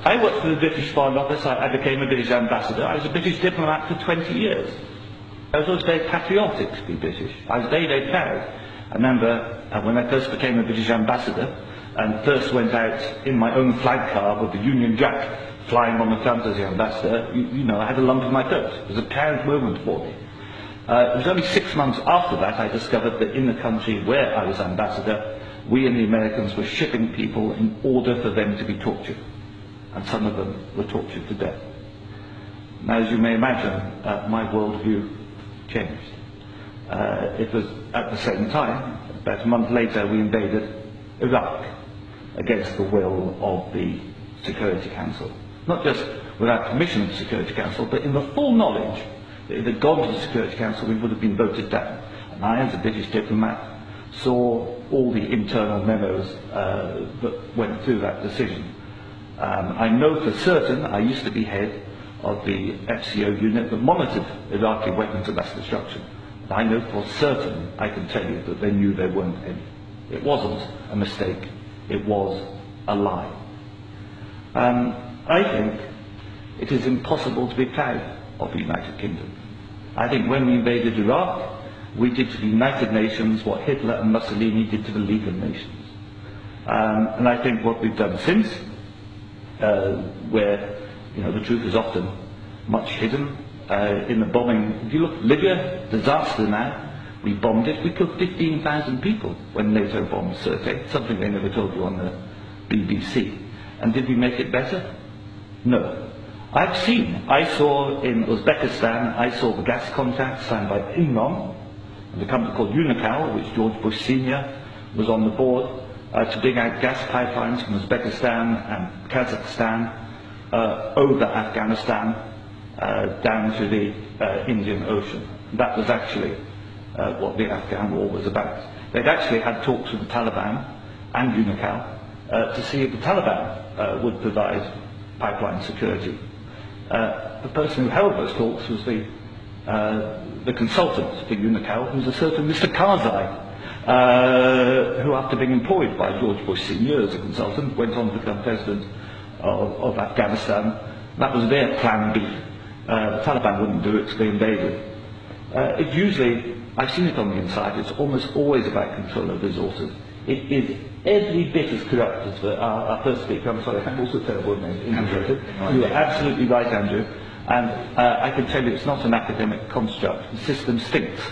I worked for the British Foreign Office. I became a British ambassador. I was a British diplomat for 20 years. I was always very patriotic to be British. I was very, very proud. I remember when I first became a British ambassador and first went out in my own flag car with the Union Jack flying on the front as the ambassador, you know, I had a lump in my throat. It was a proud moment for me. It was only 6 months after that I discovered that in the country where I was ambassador, we and the Americans were shipping people in order for them to be tortured. And some of them were tortured to death. Now, as you may imagine, my worldview changed. It was at the same time, about a month later, we invaded Iraq against the will of the Security Council. Not just without permission of the Security Council, but in the full knowledge that if it had gone to the Security Council, we would have been voted down. And I, as a British diplomat, saw all the internal memos that went through that decision. I know for certain, I used to be head of the FCO unit that monitored Iraqi weapons of mass destruction. I know for certain, I can tell you, that they knew there weren't any. It wasn't a mistake, it was a lie. I think it is impossible to be proud of the United Kingdom. I think when we invaded Iraq, we did to the United Nations what Hitler and Mussolini did to the League of Nations. And I think what we've done since, where the truth is often much hidden, in the bombing, if you look at Libya, disaster now, we bombed it, we killed 15,000 people when NATO bombed Sirte, something they never told you on the BBC. And did we make it better? No. I saw in Uzbekistan, I saw the gas contract signed by Imran, and a company called Unocal, which George Bush Sr. was on the board, to dig out gas pipelines from Uzbekistan and Kazakhstan over Afghanistan down to the Indian Ocean. That was actually what the Afghan war was about. They'd actually had talks with the Taliban and Unocal to see if the Taliban would provide pipeline security. The person who held those talks was the consultant for Unocal, who was a certain Mr. Karzai, who, after being employed by George Bush Sr. as a consultant, went on to become president of Afghanistan. That was their plan B. The Taliban wouldn't do it, so they invaded. It's usually, I've seen it on the inside, it's almost always about control of resources. It is every bit as corrupt as our first speaker. I'm sorry, I'm also terrible name. You are absolutely right, Andrew. And I can tell you it's not an academic construct. The system stinks.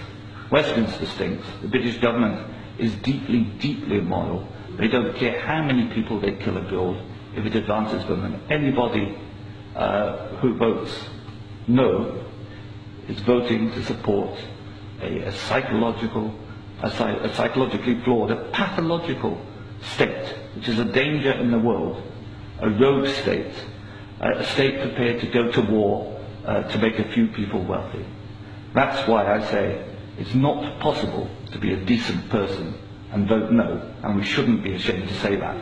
Westminster stinks. The British government is deeply, deeply immoral. They don't care how many people they kill abroad if it advances them. And anybody who votes no is voting to support a psychologically flawed, a pathological state, which is a danger in the world, a rogue state, a state prepared to go to war to make a few people wealthy. That's why I say it's not possible to be a decent person and vote no, and we shouldn't be ashamed to say that.